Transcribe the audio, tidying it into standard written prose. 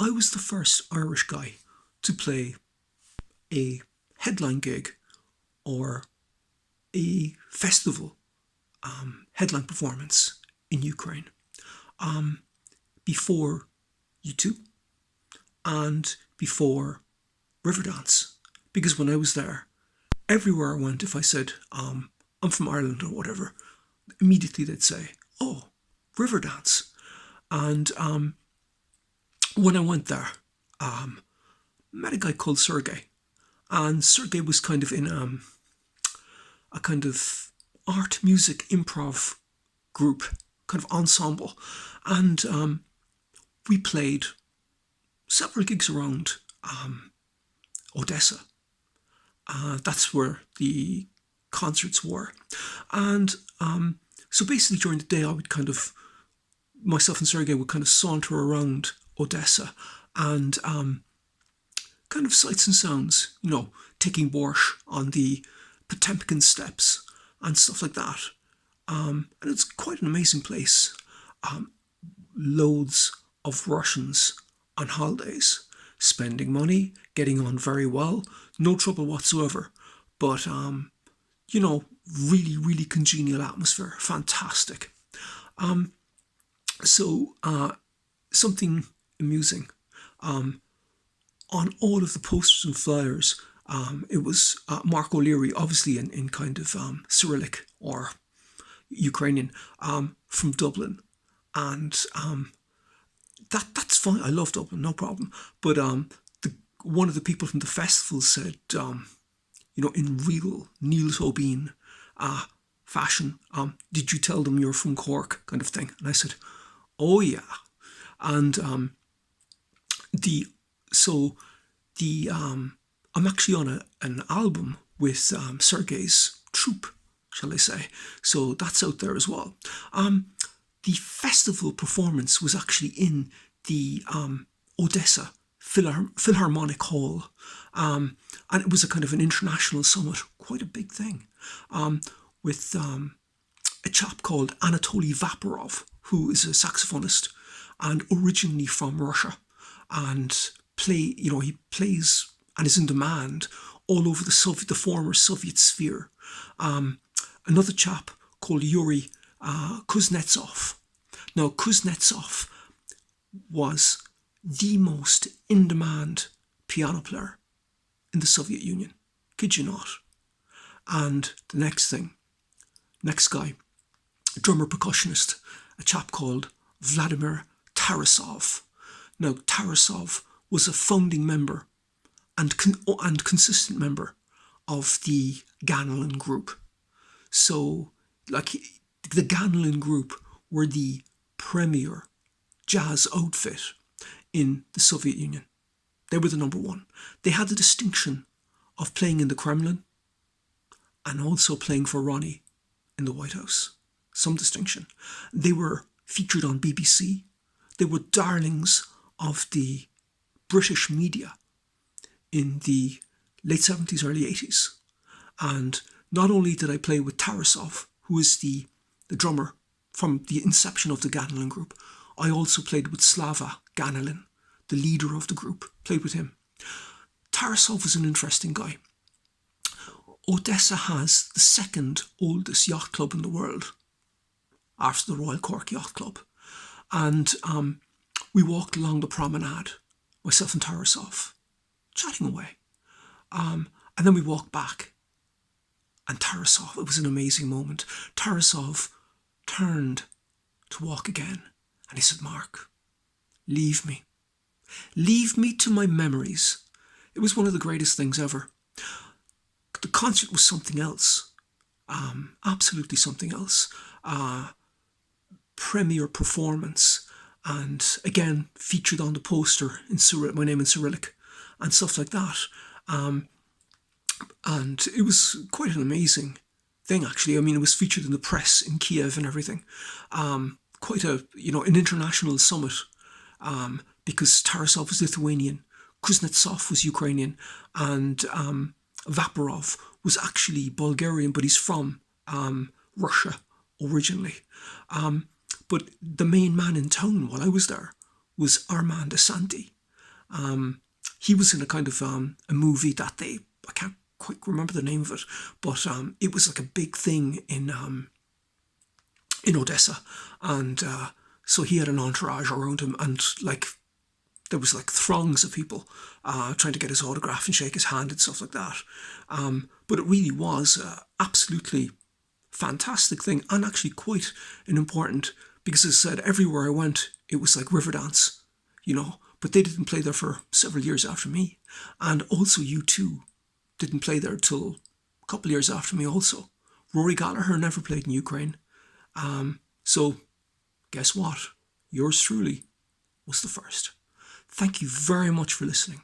I was the first Irish guy to play a headline gig or a festival headline performance in Ukraine before U2 and before Riverdance. Because when I was there, everywhere I went, if I said, I'm from Ireland or whatever, immediately they'd say, oh, Riverdance. And when I went there, met a guy called Sergey. And Sergey was kind of in a kind of art, music, improv group, kind of ensemble. And we played several gigs around Odessa. That's where the concerts were. And so basically during the day, I would myself and Sergey would kind of saunter around Odessa and kind of sights and sounds, taking Borscht on the Potemkin steps and stuff like that. And it's quite an amazing place. Loads of Russians on holidays, spending money, getting on very well, no trouble whatsoever. But, really, really congenial atmosphere, fantastic. So something amusing. On all of the posters and flyers, it was Mark O'Leary, obviously in kind of Cyrillic or Ukrainian, from Dublin. And that's fine. I love Dublin, no problem. But one of the people from the festival said, in real Neil Tobin fashion, did you tell them you're from Cork, kind of thing? And I said, oh yeah. And I'm actually on an album with Sergey's troupe, shall I say. So that's out there as well. The festival performance was actually in the Odessa Philharmonic Hall. And it was a kind of an international summit, quite a big thing, with a chap called Anatoly Vapirov, who is a saxophonist and originally from Russia, and he plays and is in demand all over the former Soviet sphere. Another chap called Yuri Kuznetsov. Now, Kuznetsov was the most in-demand piano player in the Soviet Union. Kid you not. And the next guy, drummer percussionist, a chap called Vladimir Tarasov. Now, Tarasov was a founding member and consistent member of the Ganelin Group. So, the Ganelin Group were the premier jazz outfit in the Soviet Union. They were the number one. They had the distinction of playing in the Kremlin and also playing for Ronnie in the White House. Some distinction. They were featured on BBC. They were darlings of the British media in the late 70s, early 80s. And not only did I play with Tarasov, who is the drummer from the inception of the Ganelin Group, I also played with Slava Ganelin, the leader of the group, played with him. Tarasov was an interesting guy. Odessa has the second oldest yacht club in the world, after the Royal Cork Yacht Club. And we walked along the Promenade, myself and Tarasov, chatting away. And then we walked back. And Tarasov, it was an amazing moment. Tarasov turned to walk again. And he said, Mark, leave me. Leave me to my memories. It was one of the greatest things ever. The concert was something else. Absolutely something else. Premier performance. And again, featured on the poster in my name in Cyrillic and stuff like that. And it was quite an amazing thing, actually. I mean, it was featured in the press in Kiev and everything. Quite an international summit, because Tarasov was Lithuanian, Kuznetsov was Ukrainian, and Vapirov was actually Bulgarian, but he's from Russia originally. But the main man in town while I was there was Armand Asante, He was in a kind of a movie that I can't quite remember the name of it, but it was like a big thing in Odessa, and so he had an entourage around him, and like there was like throngs of people trying to get his autograph and shake his hand and stuff like that. But it really was absolutely fantastic thing, and actually quite an important, because as I said, everywhere I went, it was like Riverdance, but they didn't play there for several years after me. And also U2 didn't play there till a couple of years after me also. Rory Gallagher never played in Ukraine. So guess what? Yours truly was the first. Thank you very much for listening.